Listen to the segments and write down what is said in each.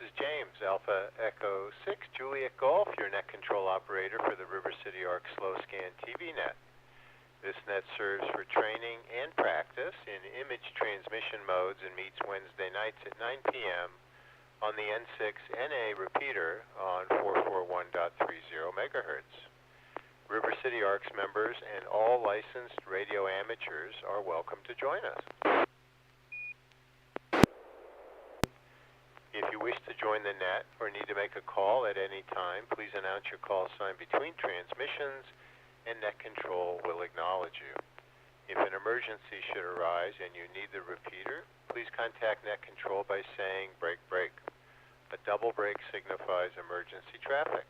is James, Alpha Echo 6, Juliet Golf, your net control operator for the River City Arc Slow Scan TV Net. This net serves for training and practice in image transmission modes and meets Wednesday nights at 9 p.m. on the N6NA repeater on 441.30 megahertz. River City Arcs members and all licensed radio amateurs are welcome to join us. If you wish to join the net or need to make a call at any time, please announce your call sign between transmissions and net control will acknowledge you. If an emergency should arise and you need the repeater, please contact net control by saying break break. A double break signifies emergency traffic.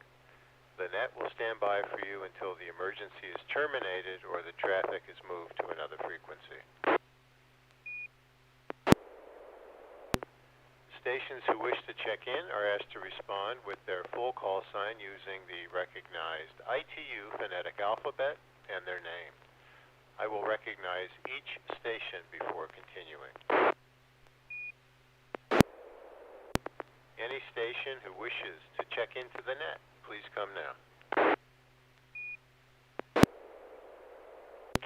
The net will stand by for you until the emergency is terminated or the traffic is moved to another frequency. Stations who wish to check in are asked to respond with their full call sign using the recognized ITU phonetic alphabet and their name. I will recognize each station before continuing. Any station who wishes to check into the net, please come now.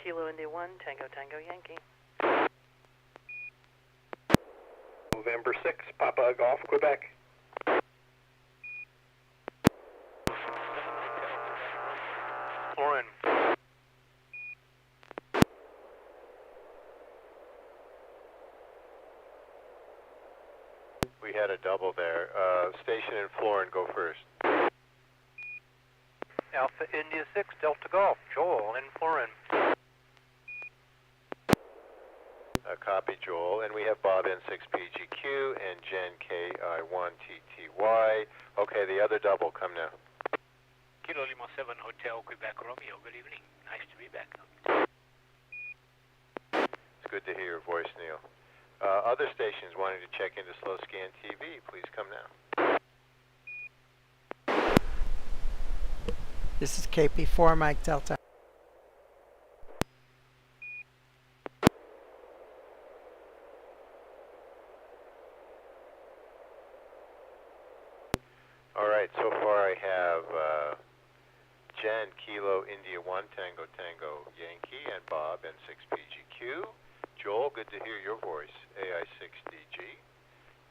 Kilo India 1, Tango Tango Yankee. November 6, Papa Golf, Quebec. Lauren. We had a double there. Station in Florin, go first. Alpha India 6, Delta Golf, Joel in Florin. Copy, Joel. And we have Bob N6PGQ and Jen KI1TTY. Okay, the other double, come now. Kilo Lima 7 Hotel Quebec Romeo, good evening. Nice to be back. It's good to hear your voice, Neil. Other stations wanting to check into Slow Scan TV, please come now. This is KP4 Mike Delta. All right, so far I have Jen, Kilo, India 1, Tango, Tango, Yankee, and Bob, N6PGQ. Joel, good to hear your voice, AI6DG.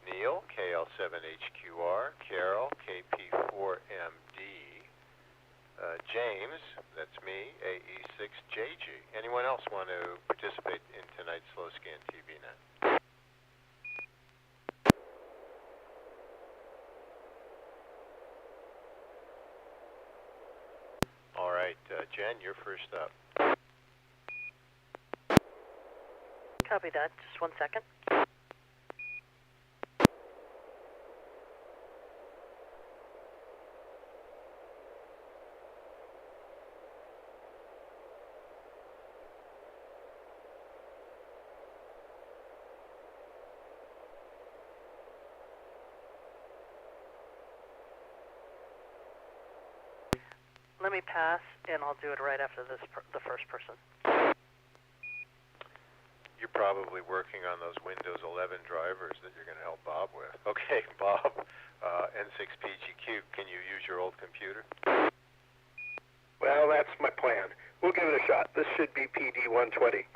Neil, KL7HQR. Carol, KP4MD. James, that's me, AE6JG. Anyone else want to participate in tonight's Slow Scan TV Net? All right, Jen, you're first up. Copy that. Just 1 second. Let me pass, and I'll do it right after the first person. You're probably working on those Windows 11 drivers that you're going to help Bob with. Okay, Bob, N6PGQ, can you use your old computer? Well, that's my plan. We'll give it a shot. This should be PD 120.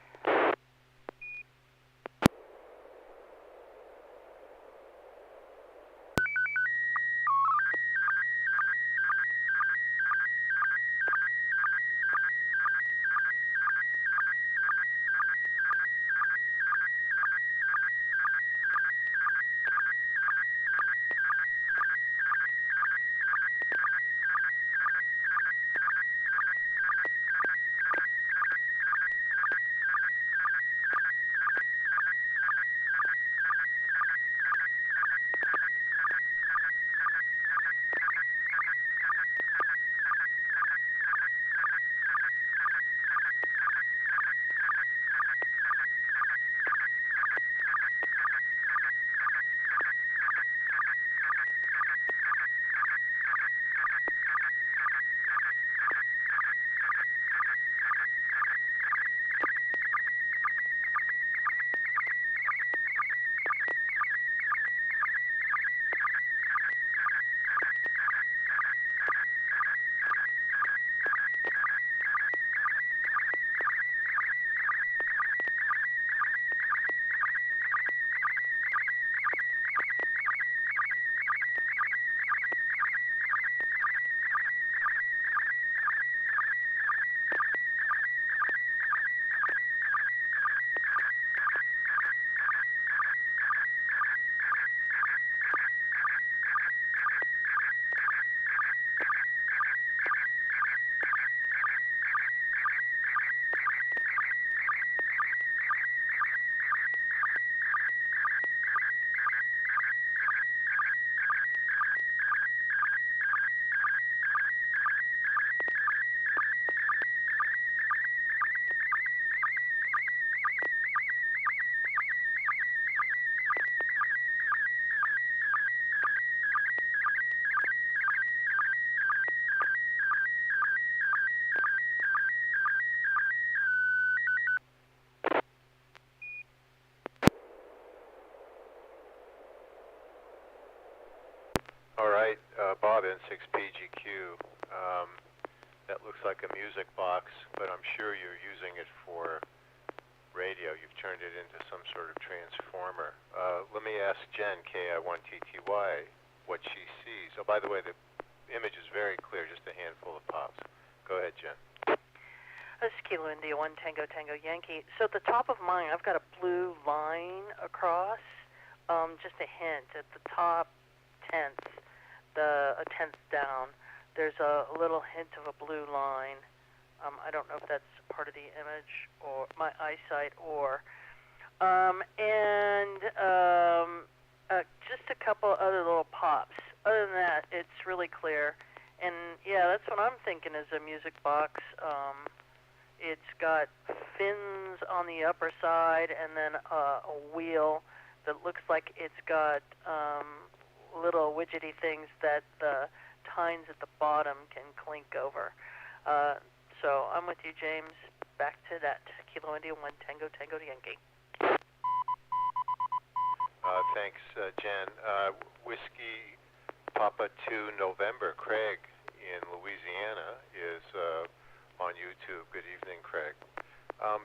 All right, Bob, N6PGQ. That looks like a music box, but I'm sure you're using it for radio. You've turned it into some sort of transformer. Let me ask Jen, KI1TTY, what she sees. Oh, by the way, the image is very clear, just a handful of pops. Go ahead, Jen. This is Kilo India 1 Tango Tango Yankee. So at the top of mine, I've got a blue line across. Just a hint, at the top tenth, a tenth down, there's a little hint of a blue line. I don't know if that's part of the image or my eyesight or... just a couple other little pops. Other than that, it's really clear. And yeah, that's what I'm thinking is a music box. It's got fins on the upper side and then a wheel that looks like it's got little widgety things that the tines at the bottom can clink over. So I'm with you, James. Back to that. Kilo India 1 Tango Tango Yankee. Thanks, Jen. Whiskey Papa 2 November, Craig in Louisiana is on YouTube. Good evening, Craig.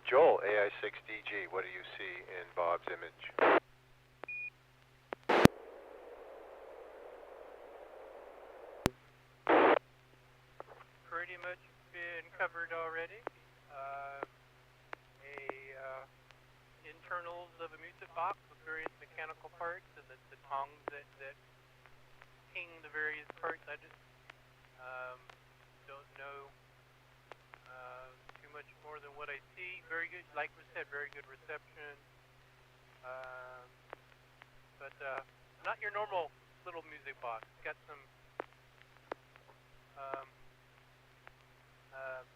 Joel, AI6DG, what do you see in Bob's image? Pretty much been covered already. Internals of a music box with various mechanical parts and the tongs that ping the various parts. I just don't know too much more than what I see. Very good, like we said, very good reception. But not your normal little music box. It's got some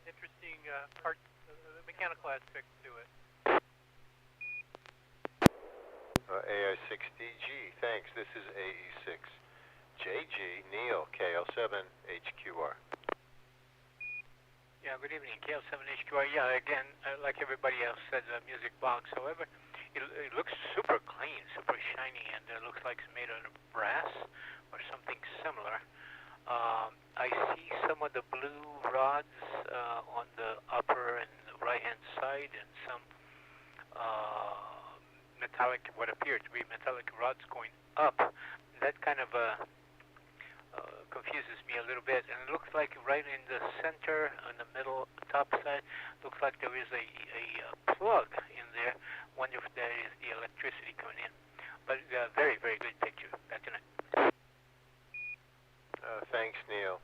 interesting parts, mechanical aspects to it. AI6DG, thanks. This is AE6JG, Neil, KL7HQR. Yeah, good evening, KL7HQR. Yeah, again, like everybody else said, a music box. However, it looks super clean, super shiny, and it looks like it's made out of brass or something similar. I see some of the blue rods on the upper and right-hand side, and some metallic, what appear to be metallic rods going up. That kind of confuses me a little bit. And it looks like right in the center, in the middle, top side, looks like there is a plug in there. Wonder if that is the electricity coming in. But very, very good picture. Back tonight. Thanks, Neil.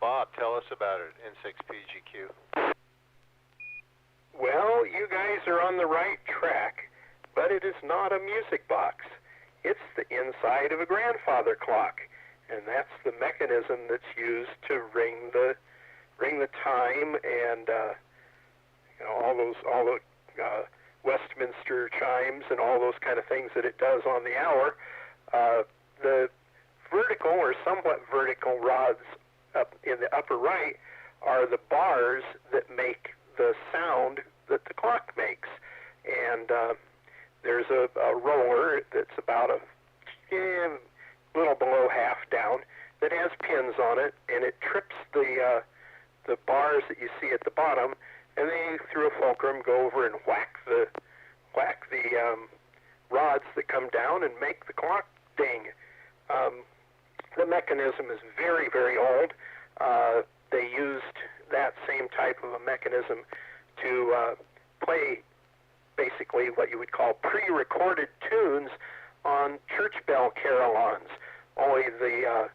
Bob, tell us about it, N6PGQ. Well, you guys are on the right track, but it is not a music box. It's the inside of a grandfather clock, and that's the mechanism that's used to ring the time and all the Westminster chimes and all those kind of things that it does on the hour. The vertical or somewhat vertical rods up in the upper right are the bars that make the sound that the clock makes. And there's a roller that's about a little below half down that has pins on it, and it trips the bars that you see at the bottom, and they, through a fulcrum, go over and whack the rods that come down and make the clock ding. The mechanism is very, very old. They used that same type of a mechanism to play basically what you would call pre-recorded tunes on church bell carillons. Only the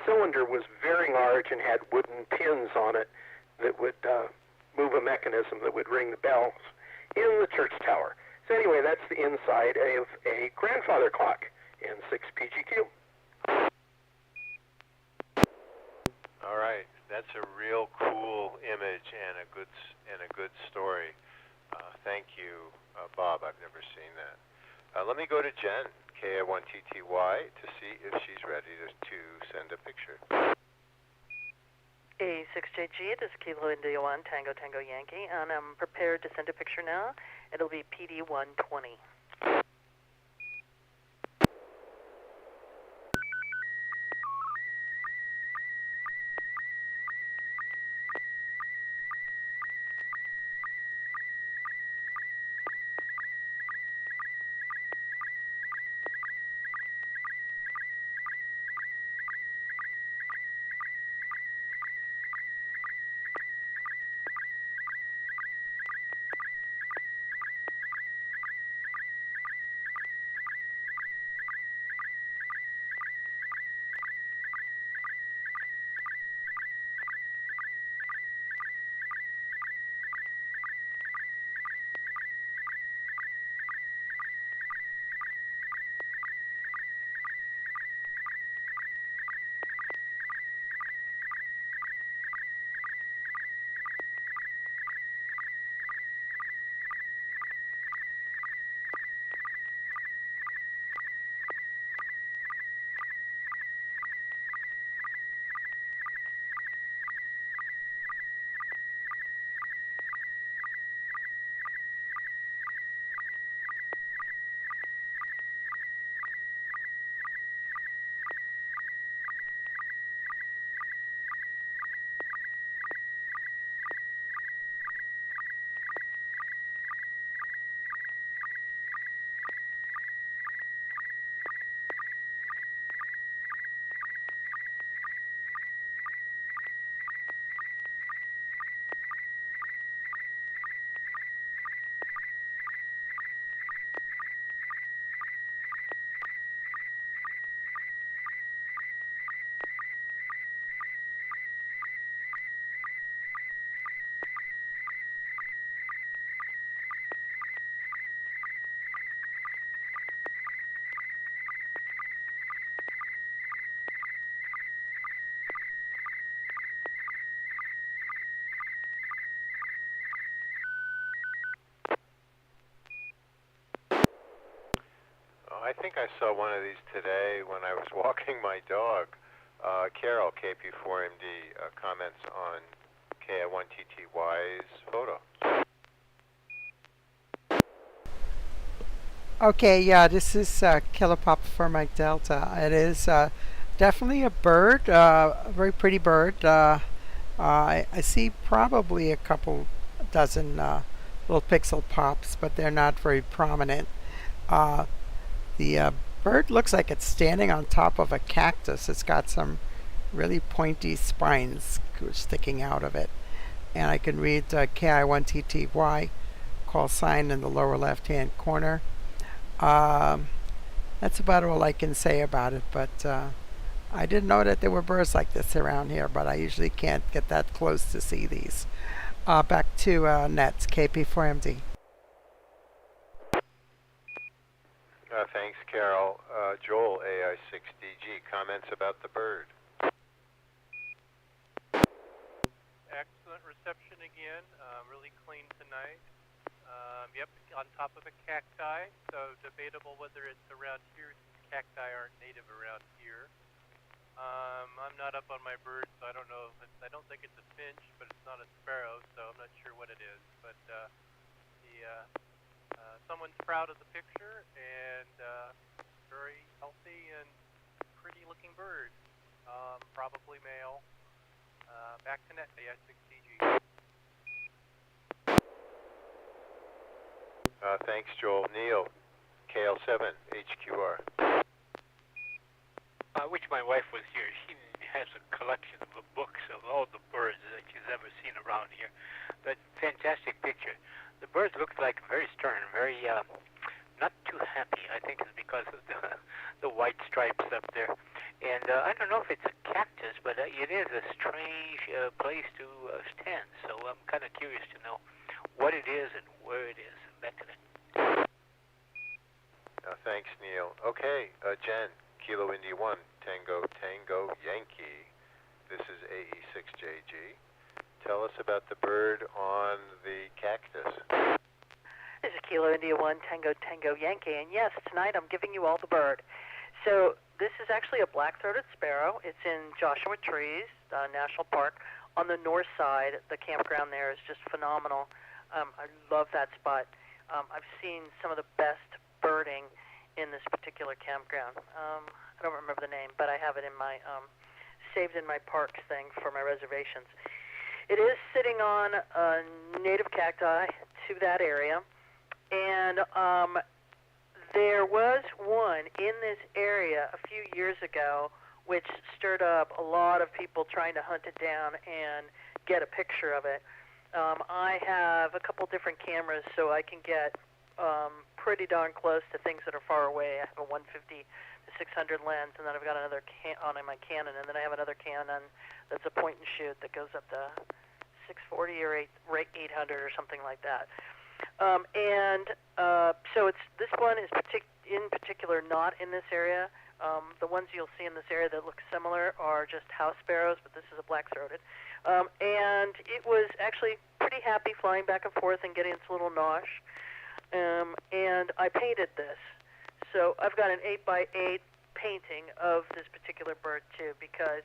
cylinder was very large and had wooden pins on it that would move a mechanism that would ring the bells in the church tower. So anyway, that's the inside of a grandfather clock in N6PGQ. All right, that's a real cool image and a good story. Thank you, Bob. I've never seen that. Let me go to Jen, KI1TTY, to see if she's ready to send a picture. A6JG, this is Kilo India 1 Tango Tango Yankee, and I'm prepared to send a picture now. It'll be PD 120. think I saw one of these today when I was walking my dog. Carol, KP4MD, comments on KI1TTY's photo. Okay, yeah, this is Killer Papa for Mike Delta. It is definitely a bird, a very pretty bird. I see probably a couple dozen little pixel pops, but they're not very prominent. The bird looks like it's standing on top of a cactus. It's got some really pointy spines sticking out of it. And I can read KI1TTY, call sign in the lower left-hand corner. That's about all I can say about it, but I didn't know that there were birds like this around here, but I usually can't get that close to see these. Back to Nets, KP4MD. Thanks, Carol. Joel, AI6DG, comments about the bird. Excellent reception again. Really clean tonight. Yep, on top of a cacti, so debatable whether it's around here since cacti aren't native around here. I'm not up on my bird, so I don't know if I don't think it's a finch, but it's not a sparrow, so I'm not sure what it is. But someone's proud of the picture, and very healthy and pretty looking bird. Probably male. Back to net, AI6DG. Thanks, Joel. Neil, KL7, HQR. I wish my wife was here. She has a collection of books of all the birds that she's ever seen around here. But fantastic picture. The bird looks like very stern, very not too happy. I think it's because of the white stripes up there. And I don't know if it's a cactus, but it is a strange place to stand. So I'm kind of curious to know what it is and where it is. Back to that. Thanks, Neil. Okay, Jen, Kilo India 1, Tango Tango Yankee. This is AE6JG. Tell us about the bird on the cactus. This is Kilo India 1, Tango Tango Yankee, and yes, tonight I'm giving you all the bird. So this is actually a black-throated sparrow. It's in Joshua Trees National Park on the north side. The campground there is just phenomenal. I love that spot. I've seen some of the best birding in this particular campground. I don't remember the name, but I have it in my saved in my parks thing for my reservations. It is sitting on native cacti to that area, and there was one in this area a few years ago which stirred up a lot of people trying to hunt it down and get a picture of it. I have a couple different cameras, so I can get pretty darn close to things that are far away. I have a 150 to 600 lens, and then I've got another on my Canon, and then I have another Canon that's a point and shoot that goes up to 640 or 800 or something like that. So this one is in particular not in this area. The ones you'll see in this area that look similar are just house sparrows, but this is a black-throated. And it was actually pretty happy flying back and forth and getting its little nosh. And I painted this. So I've got an 8x8 painting of this particular bird, too, because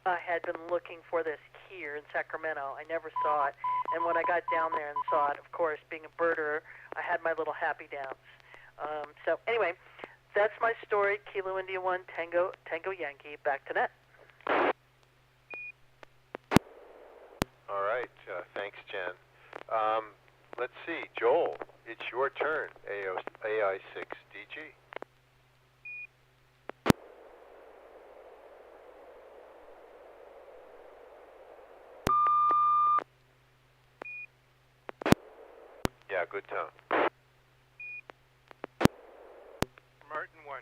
I had been looking for this here in Sacramento. I never saw it. And when I got down there and saw it, of course, being a birder, I had my little happy dance. So anyway, that's my story. Kilo India 1, Tango Yankee. Back to net. All right, thanks, Jen. Let's see, Joel, it's your turn, AI6DG. Yeah, good tone. Martin 1.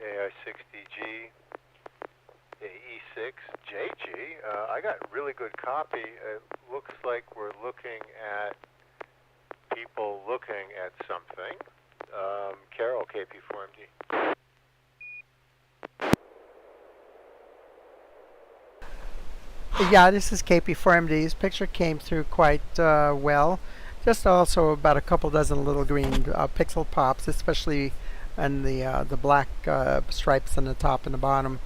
AI6DG, AE6JG. I got really good copy. It looks like we're looking at people looking at something. Carol, KP4MD. Yeah, this is KP4MD. This picture came through quite well. Just also about a couple dozen little green pixel pops, especially in the black stripes on the top and the bottom.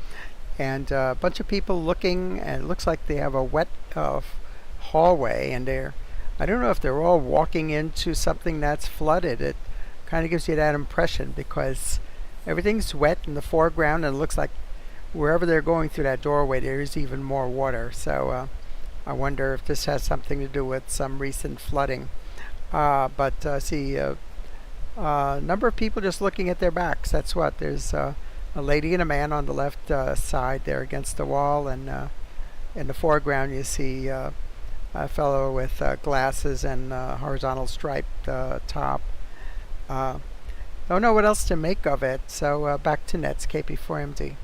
And a bunch of people looking, and it looks like they have a wet hallway, and I don't know if they're all walking into something that's flooded. It kind of gives you that impression because everything's wet in the foreground, and it looks like wherever they're going through that doorway, there is even more water. So I wonder if this has something to do with some recent flooding. But see, a number of people just looking at their backs. That's what. There's a lady and a man on the left side there against the wall, and in the foreground you see a fellow with glasses and horizontal striped top. Don't know what else to make of it. So back to Nets, KP4MD.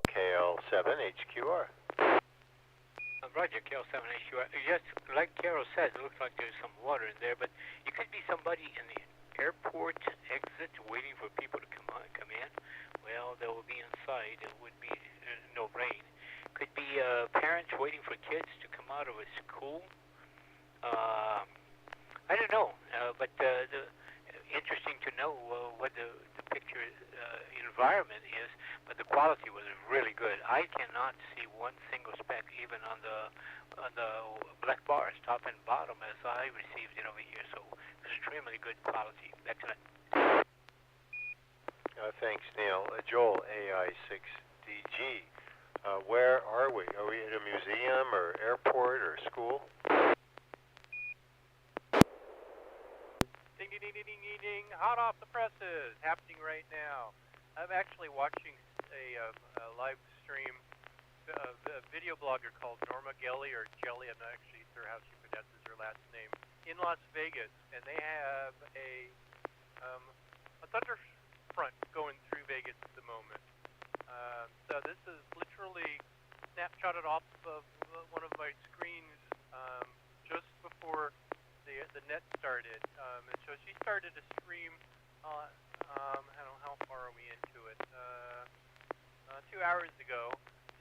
KL7HQR. Roger, KL7HQR. Yes, like Carol said, it looks like there's some water in there, but it could be somebody in the airport exit waiting for people to come in. Well, they will be inside. It would be no rain. Could be parents waiting for kids to come out of a school. I don't know, but interesting to know what the picture environment is, but the quality was really good. I cannot see one single speck even on the black bars, top and bottom, as I received it over here. So extremely good quality. Excellent. Thanks, Neil. Joel, AI6DG. Where are we? Are we at a museum or airport or school? Ding, ding, ding, ding, ding, ding. Hot off the presses. Happening right now. I'm actually watching a live stream of a video blogger called Norma Gelly, or Jelly, I'm not actually sure how she pronounces her last name, in Las Vegas, and they have a thunder front going through Vegas at the moment. So this is literally snapshotted off of one of my screens just before the net started. And so she started a stream on, I don't know, how far are we into it? 2 hours ago.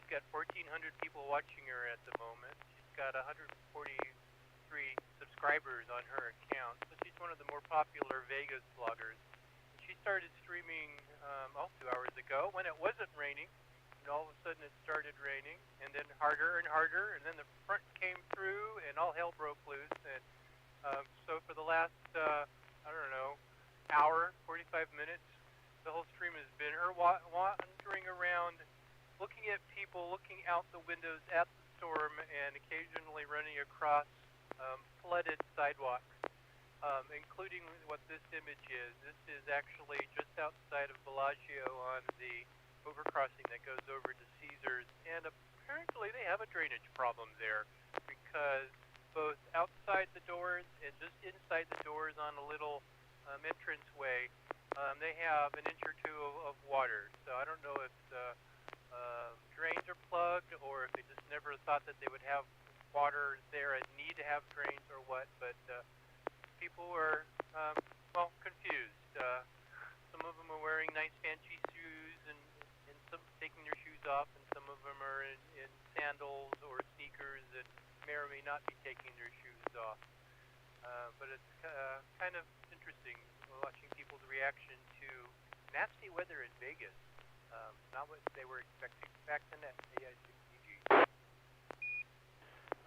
She's got 1,400 people watching her at the moment. She's got 143 subscribers on her account. So she's one of the more popular Vegas bloggers. She started streaming 2 hours ago when it wasn't raining, and all of a sudden it started raining, and then harder and harder, and then the front came through, and all hell broke loose. And so for the last, I don't know, hour, 45 minutes, the whole stream has been her wandering around, looking at people, looking out the windows at the storm, and occasionally running across flooded sidewalks. Including what this image is. This is actually just outside of Bellagio on the overcrossing that goes over to Caesars, and apparently they have a drainage problem there because both outside the doors and just inside the doors on a little entranceway, they have an inch or two of water. So I don't know if the drains are plugged or if they just never thought that they would have water there and need to have drains or what, but people were, confused. Some of them are wearing nice fancy shoes and some taking their shoes off, and some of them are in sandals or sneakers and may or may not be taking their shoes off. But it's kind of interesting watching people's reaction to nasty weather in Vegas. Not what they were expecting. Back to net, AI6DG.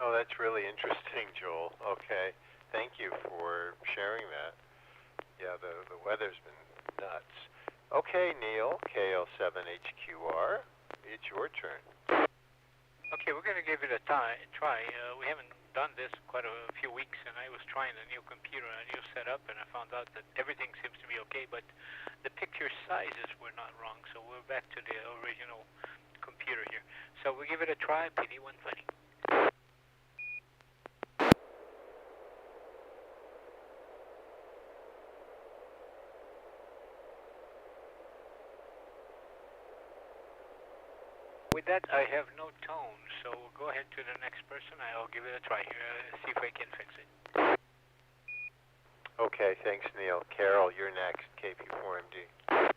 Oh, that's really interesting, Joel. Okay. Thank you for sharing that. Yeah, the weather's been nuts. Okay, Neil, KL7HQR, it's your turn. Okay, we're going to give it a try. We haven't done this quite a few weeks, and I was trying a new computer, a new setup, and I found out that everything seems to be okay, but the picture sizes were not wrong, so we're back to the original computer here. So we'll give it a try, PD120. with that, I have no tone, so go ahead to the next person. I'll give it a try here, see if I can fix it. Okay, thanks, Neil. Carol, you're next, KP4MD.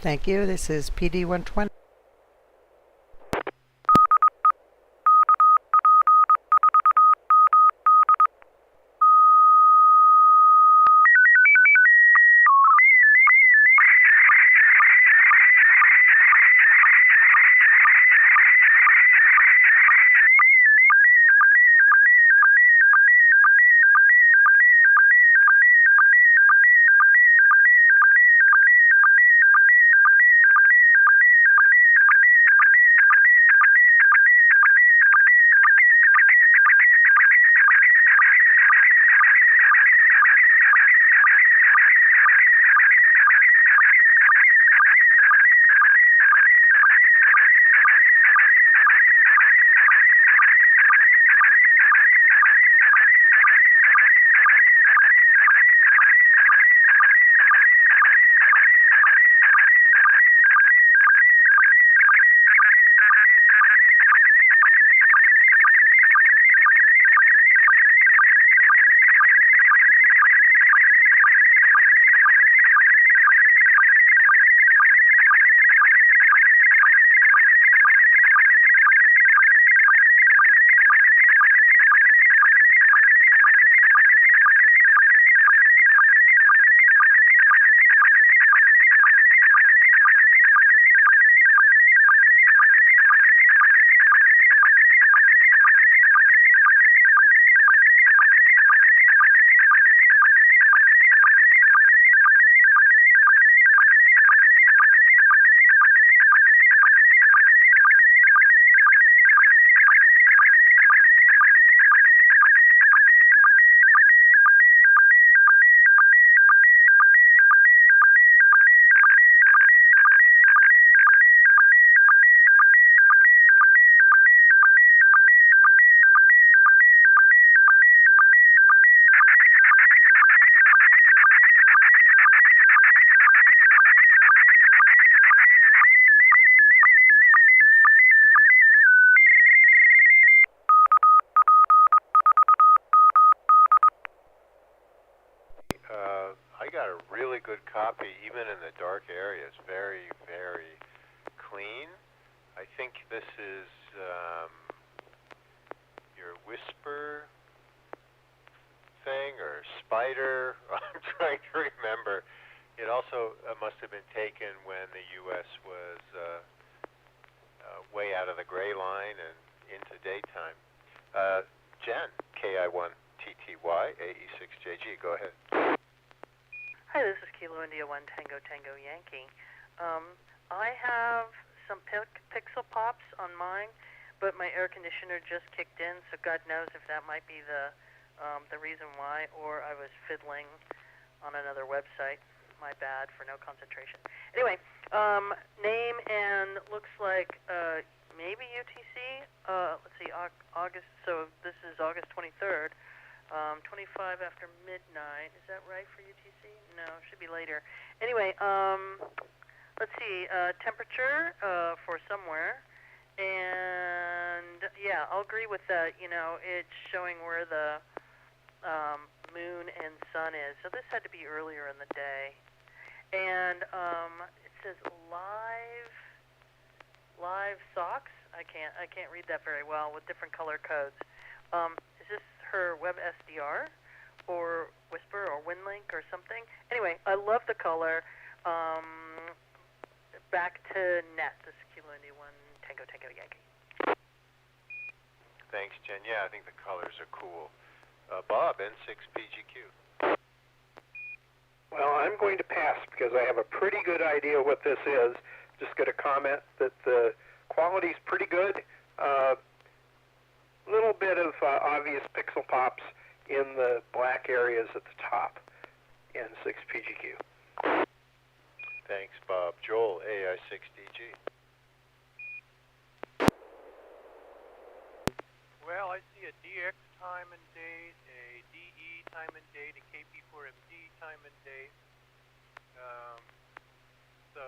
Thank you. This is PD 120. I got a really good copy, even in the dark areas. Very, very clean. I think this is your whisper thing or spider. I'm trying to remember. It also must have been taken when the U.S. was way out of the gray line and into daytime. Jen, KI1TTY, AE6JG, go ahead. Hi, this is Kilo India 1 Tango Tango Yankee. I have some pixel pops on mine, but my air conditioner just kicked in, so God knows if that might be the reason why, or I was fiddling on another website. My bad for no concentration. Anyway, name and looks like maybe UTC. Let's see, August. So this is August 23rd. 25 after midnight. Is that right for UTC? No, it should be later. Anyway, let's see, temperature for somewhere. And yeah, I'll agree with that. You know, it's showing where the moon and sun is. So this had to be earlier in the day. And it says live socks. I can't read that very well with different color codes. Is this her web SDR or Whisper or WinLink or something? Anyway, I love the color. Back to net. This is Kilo India 1 Tango Tango Yankee. Thanks, Jen. Yeah, I think the colors are cool. Bob, N6PGQ. Well, I'm going to pass because I have a pretty good idea what this is. Just going to comment that the quality's pretty good. Little bit of obvious pixel pops in the black areas at the top. N6PGQ. Thanks, Bob. Joel, AI6DG. Well, I see a DX time and date, a DE time and date, a KP4MD time and date. So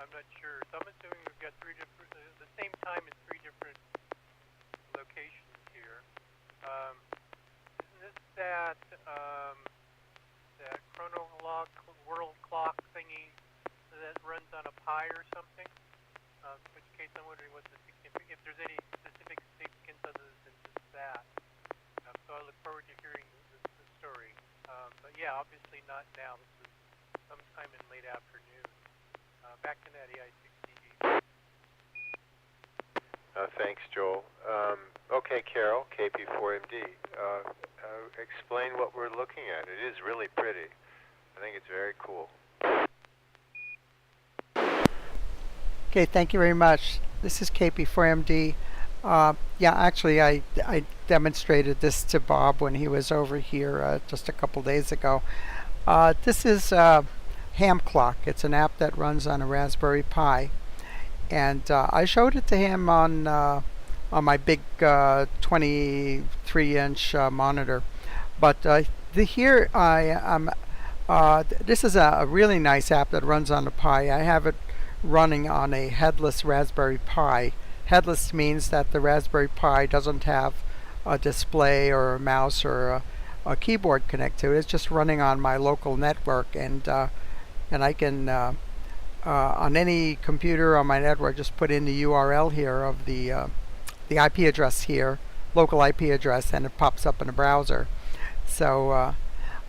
I'm not sure. So I'm assuming we've got the same time in three different locations here. Isn't this that chronolog world clock thingy that runs on a Pi or something? In which case, I'm wondering what the significance, if there's any specific significance other than just that. So I look forward to hearing the story. But yeah, obviously not now. This is sometime in late afternoon. Back to Net AI6TV. Thanks, Joel. Okay, Carol, KP4MD. Explain what we're looking at. It is really pretty. I think it's very cool. Okay, thank you very much. This is KP4MD. Yeah, actually, I demonstrated this to Bob when he was over here just a couple days ago. This is Ham Clock. It's an app that runs on a Raspberry Pi, and I showed it to him on my big 23-inch monitor. But here I am. This is a really nice app that runs on a Pi. I have it running on a headless Raspberry Pi. Headless means that the Raspberry Pi doesn't have a display or a mouse or a keyboard connect to it. It's just running on my local network, and I can on any computer on my network just put in the URL here of the IP address here, local IP address, and it pops up in a browser. So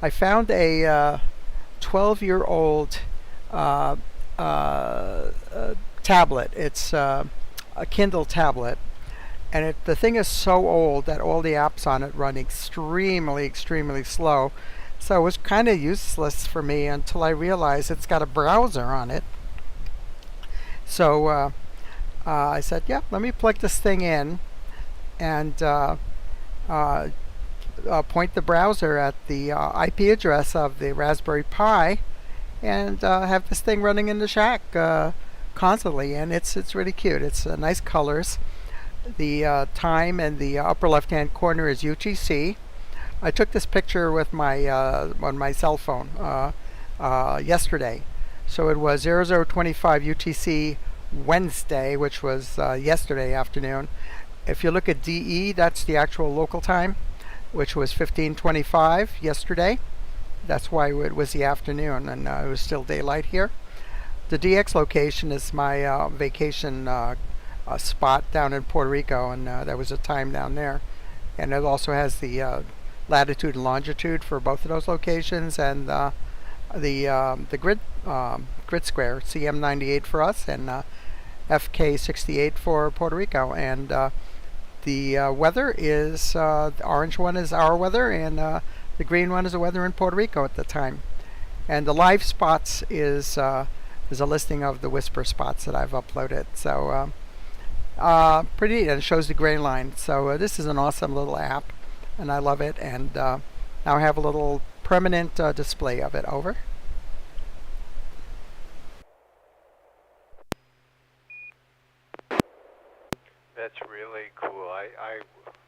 I found a 12-year-old tablet. It's a Kindle tablet, and the thing is so old that all the apps on it run extremely slow. So it was kind of useless for me until I realized it's got a browser on it. So I said, yeah, let me plug this thing in and point the browser at the IP address of the Raspberry Pi, and have this thing running in the shack constantly. And it's really cute. It's nice colors. The time in the upper left-hand corner is UTC. I took this picture with my on my cell phone yesterday. So it was 0025 UTC Wednesday, which was yesterday afternoon. If you look at DE, that's the actual local time, which was 1525 yesterday. That's why it was the afternoon, and it was still daylight here. The DX location is my vacation spot down in Puerto Rico, and there was a time down there. And it also has the latitude and longitude for both of those locations, and the grid square, CM98 for us, and FK68 for Puerto Rico. And the weather is the orange one is our weather, and the green one is the weather in Puerto Rico at the time. And the live spots is a listing of the whisper spots that I've uploaded. So pretty, and it shows the gray line. So this is an awesome little app, and I love it. And now I have a little permanent display of it. Over. That's really cool. I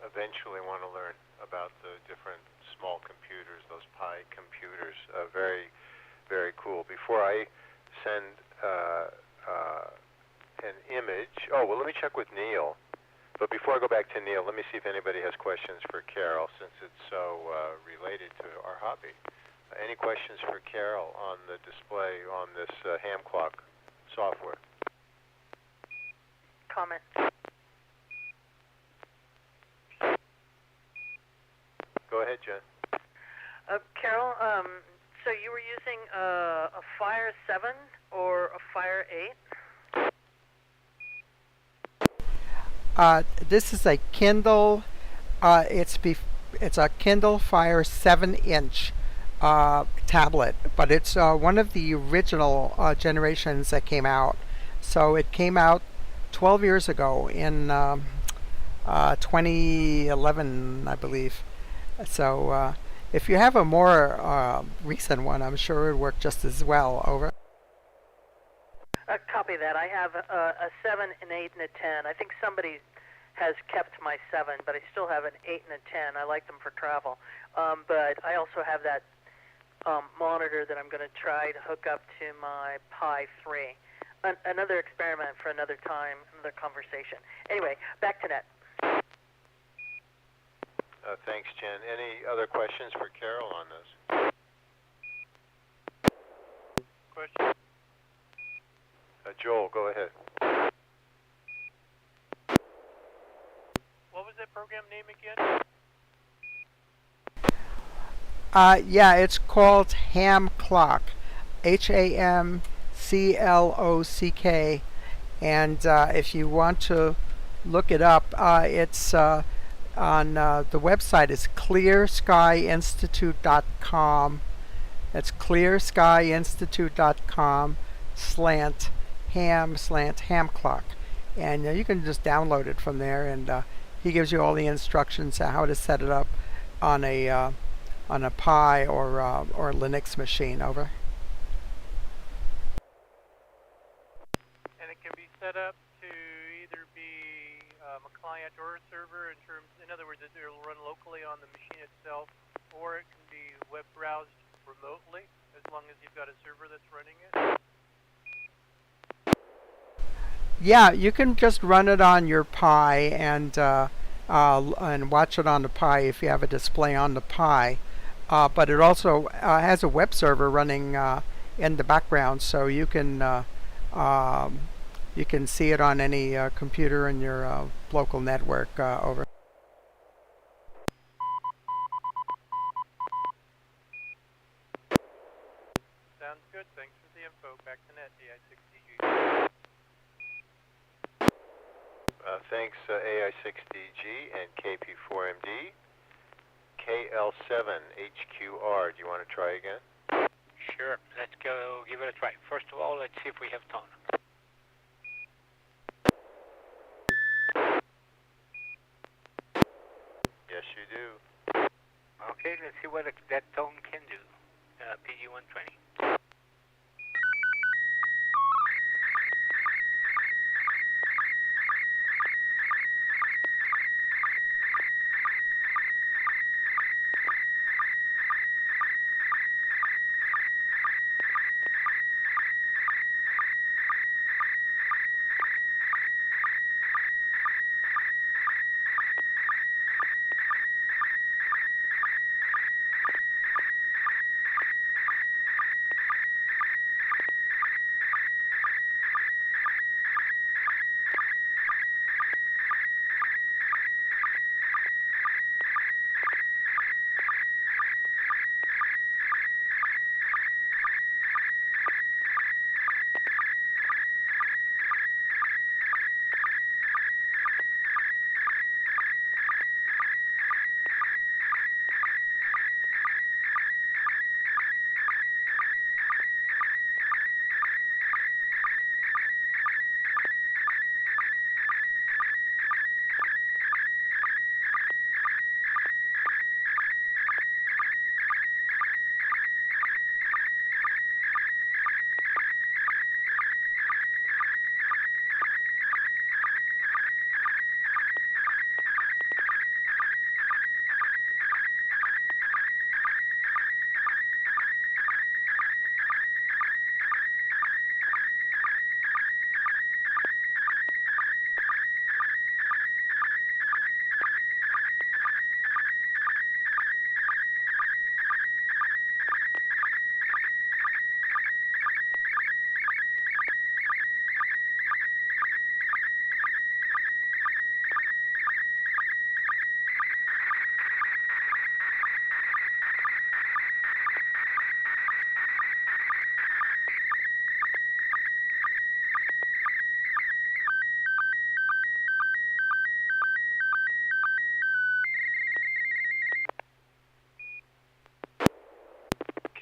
eventually want to learn about the different small computers, those Pi computers. Very, very cool. Before I send an image, well, let me check with Neil. But before I go back to Neil, let me see if anybody has questions for Carol, since it's so related to our hobby. Any questions for Carol on the display on this ham clock software? Comment. Go ahead, Jen. Carol, so you were using a Fire 7 or a Fire 8? This is a Kindle. It's a Kindle Fire 7-inch tablet, but it's one of the original generations that came out. So it came out 12 years ago in 2011, I believe. So if you have a more recent one, I'm sure it would work just as well. Over. Copy that. I have a 7, an 8, and a 10. I think somebody has kept my 7, but I still have an 8 and a 10. I like them for travel. But I also have that monitor that I'm going to try to hook up to my Pi 3. another experiment for another time, another conversation. Anyway, back to net. Thanks, Jen. Any other questions for Carol on this? Question? Joel, go ahead. What was that program name again? Yeah, it's called Ham Clock, HAMCLOCK, and if you want to look it up, it's on the website is clearskyinstitute.com. That's clearskyinstitute.com /ham clock, and you can just download it from there, and he gives you all the instructions on how to set it up on a Pi or Linux machine. Over. And it can be set up to either be a client or a server in other words, it'll run locally on the machine itself, or it can be web browsed remotely as long as you've got a server that's running it. Yeah, you can just run it on your Pi and watch it on the Pi if you have a display on the Pi. But it also has a web server running in the background, so you can see it on any computer in your local network. Over. Sounds good. Thanks for the info. Back to net, AI6DG. Thanks, AI6DG and KP4MD. KL7HQR, do you want to try again? Sure. Let's go give it a try. First of all, let's see if we have tone. Yes, you do. Okay, let's see what that tone can do. PG120.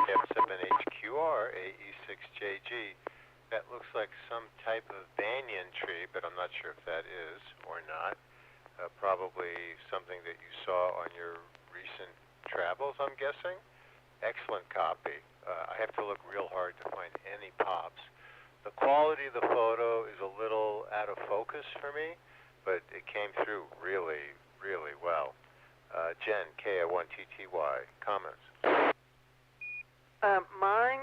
KF7HQR AE6JG. That looks like some type of banyan tree, but I'm not sure if that is or not. Probably something that you saw on your recent travels, I'm guessing. Excellent copy. I have to look real hard to find any pops. The quality of the photo is a little out of focus for me, but it came through really, really well. Jen, KA1TTY, comments? Mine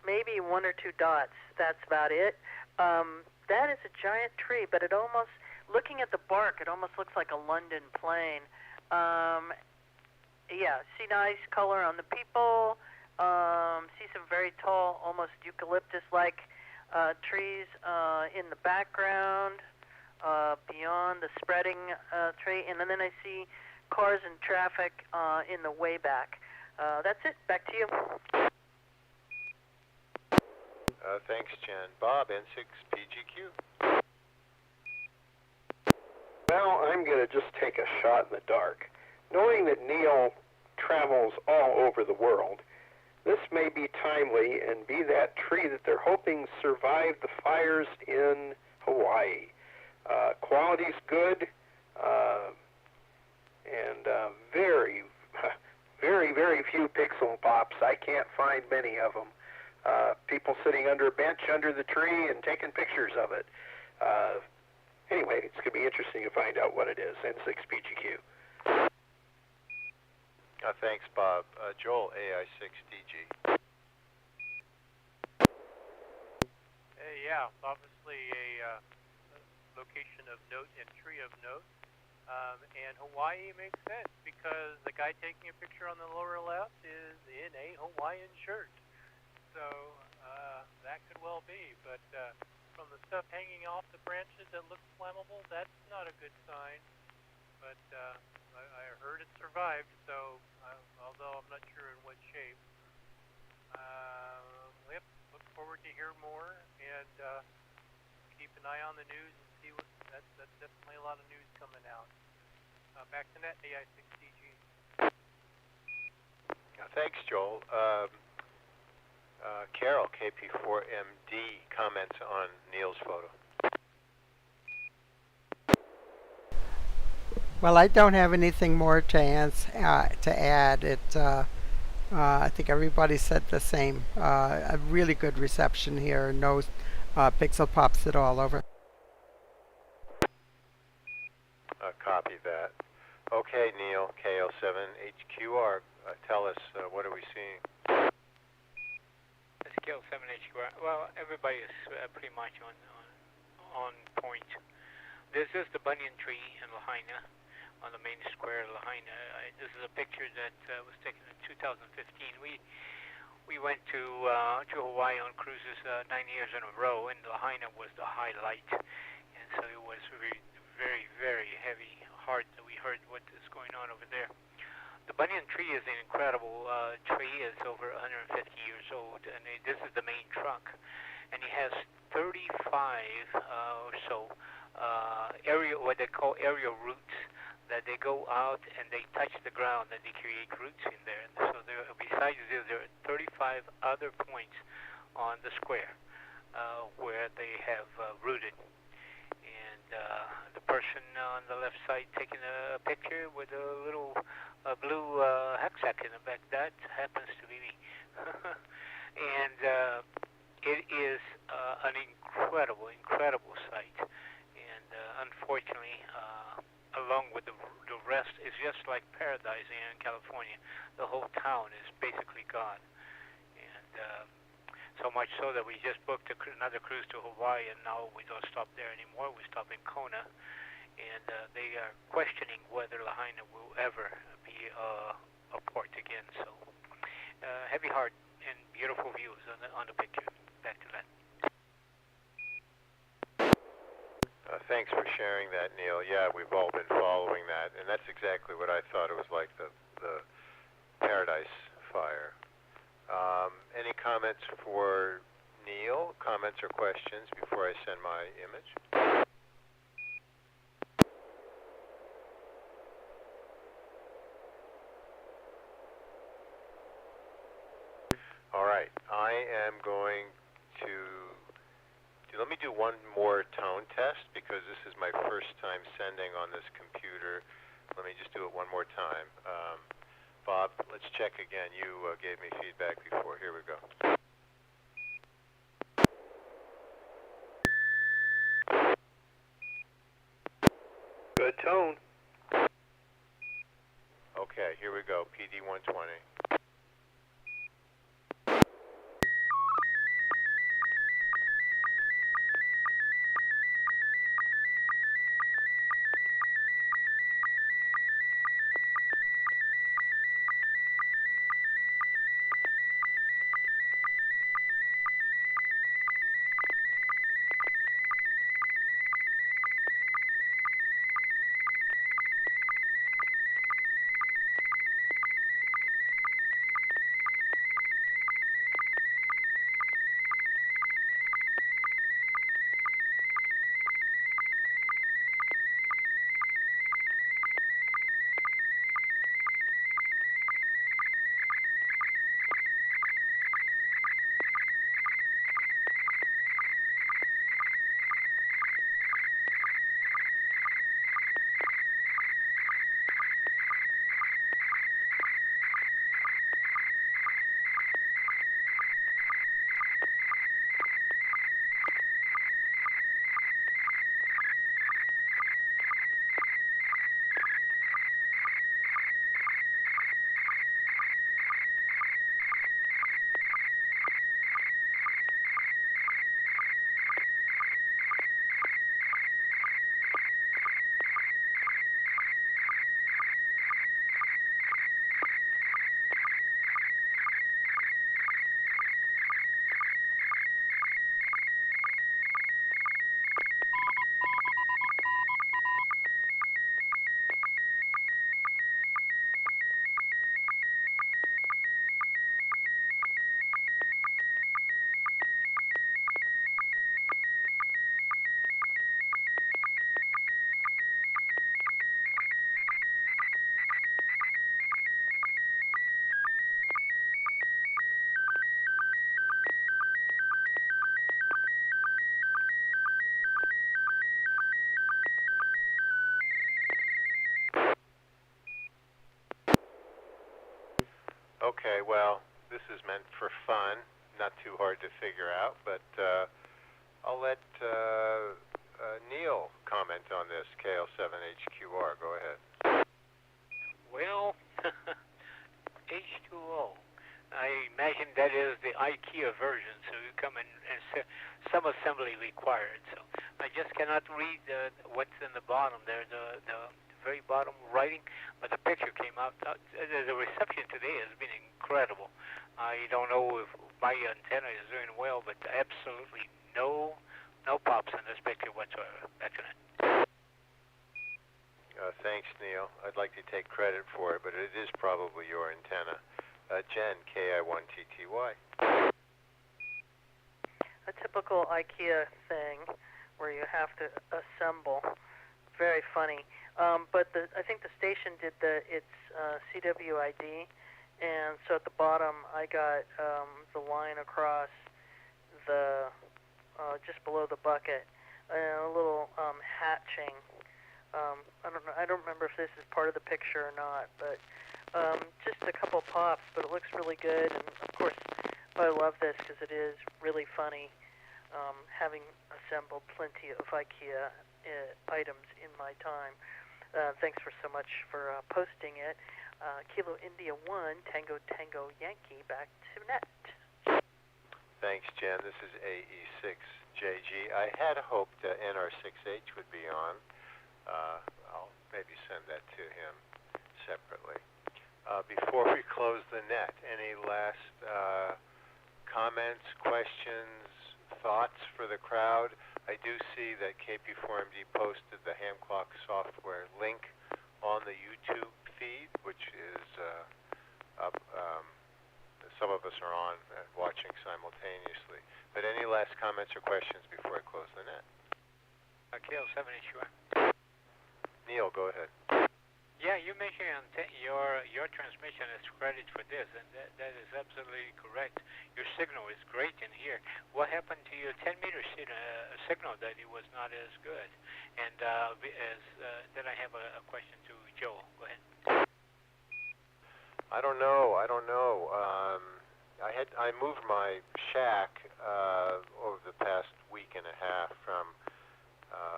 maybe one or two dots. That's about it. That is a giant tree, but it almost, looking at the bark, it almost looks like a London plane. Yeah, see nice color on the people. See some very tall, almost eucalyptus-like trees in the background, beyond the spreading tree. And then I see cars and traffic in the way back. That's it. Back to you. Thanks, Jen. Bob, N6PGQ. Well, I'm going to just take a shot in the dark. Knowing that Neil travels all over the world, this may be timely and be that tree that they're hoping survived the fires in Hawaii. Quality's good, and very, very few pixel pops. I can't find many of them. People sitting under a bench under the tree and taking pictures of it. Anyway, it's going to be interesting to find out what it is. N6PGQ. Thanks, Bob. Joel, AI6DG. Yeah, obviously a location of note and tree of note. And Hawaii makes sense because the guy taking a picture on the lower left is in a Hawaiian shirt. So that could well be. But from the stuff hanging off the branches that looks flammable, that's not a good sign. But I heard it survived, so although I'm not sure in what shape. Yep, look forward to hear more, and keep an eye on the news and see what. That's definitely a lot of news coming out. Back to net, AI6DG. Thanks, Joel. Carol, KP4MD, comments on Neil's photo. Well, I don't have anything more to add. I think everybody said the same. A really good reception here. No pixel pops at all. Over. Copy that. Okay, Neil, KL7HQR, tell us, what are we seeing? It's KL7HQR. Well, everybody is pretty much on point. This is the banyan tree in Lahaina, on the main square of Lahaina. This is a picture that was taken in 2015. We went to Hawaii on cruises 9 years in a row, and Lahaina was the highlight. And so it was very, very, very heavy heart that we heard what is going on over there. The banyan tree is an incredible tree. It's over 150 years old, and this is the main trunk. And it has 35 or so what they call aerial roots, that they go out and they touch the ground and they create roots in there. And so besides this, there are 35 other points on the square where they have rooted. And the person on the left side taking a picture with a little blue hacksack in the back, that happens to be me. And it is an incredible sight. And unfortunately, along with the rest, it's just like paradise in California. The whole town is basically gone. And so much so that we just booked another cruise to Hawaii, and now we don't stop there anymore. We stop in Kona. And they are questioning whether Lahaina will ever be a port again. So heavy heart and beautiful views on the picture. Back to that. Thanks for sharing that, Neil. Yeah, we've all been following that, and that's exactly what I thought it was like, the Paradise Fire. Any comments for Neil? Comments or questions before I send my image? All right, I am going to let me do one more tone test because this is my first time sending on this computer. Let me just do it one more time. Bob, let's check again. You gave me feedback before. Here we go. Good tone. Okay, here we go. PD 120. Okay, well, this is meant for fun, not too hard to figure out, but I'll let Neil comment on this, KL7HQR. Go ahead. Well, H2O. I imagine that is the IKEA version, so you come in and some assembly required. So I just cannot read what's in the bottom there, the very bottom writing, but the picture came out. The reception today has been incredible. I don't know if my antenna is doing well, but absolutely no pops in this picture whatsoever. That's it. Thanks, Neil. I'd like to take credit for it, but it is probably your antenna. Jen, KI1TTY. A typical IKEA thing where you have to assemble. Very funny. But I think the station did its CWID, and so at the bottom I got the line across the just below the bucket, and a little hatching. I don't remember if this is part of the picture or not, but just a couple pops, but it looks really good. And of course, I love this because it is really funny, having assembled plenty of IKEA items in my time. Thanks so much for posting it. Kilo India 1, Tango Tango Yankee, back to net. Thanks, Jen. This is AE6JG. I had hoped NR6H would be on. I'll maybe send that to him separately. Before we close the net, any last comments, questions, thoughts for the crowd? I do see that KP4MD posted the ham clock software link on the YouTube feed, which is up. Some of us are on watching simultaneously. But any last comments or questions before I close the net? KL7HQR. Neil, go ahead. Yeah, you mentioned your transmission is credit for this, and that is absolutely correct. Your signal is great in here. What happened to your 10-meter signal that it was not as good? And then I have a question to Joe. Go ahead. I don't know. I moved my shack over the past week and a half from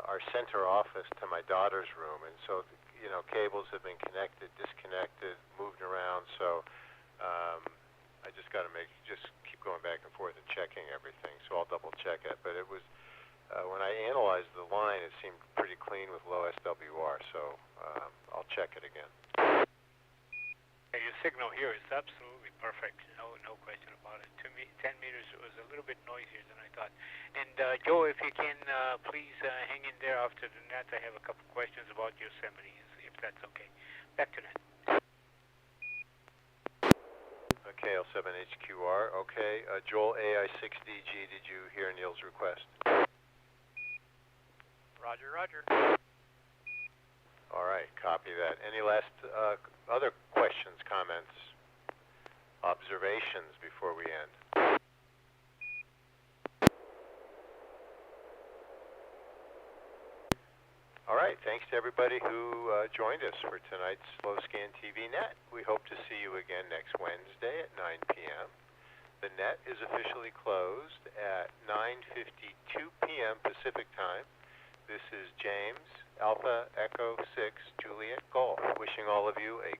our center office to my daughter's room, and so cables have been connected, disconnected, moved around. So I just got to keep going back and forth and checking everything. So I'll double check it. But it was when I analyzed the line, it seemed pretty clean with low SWR. So I'll check it again. Your signal here is absolutely perfect. No question about it. To me, 10 meters was a little bit noisier than I thought. And Joe, if you can please hang in there after the net. I have a couple questions about Yosemite, if that's okay. Back to net. Okay, L7HQR. Okay, Joel AI6DG, did you hear Neil's request? Roger, roger. All right, copy that. Any last other questions, comments, observations before we end? All right, thanks to everybody who joined us for tonight's Slow Scan TV Net. We hope to see you again next Wednesday at 9 p.m. The net is officially closed at 9:52 p.m. Pacific Time. This is James, Alpha Echo 6, Juliet Golf, wishing all of you a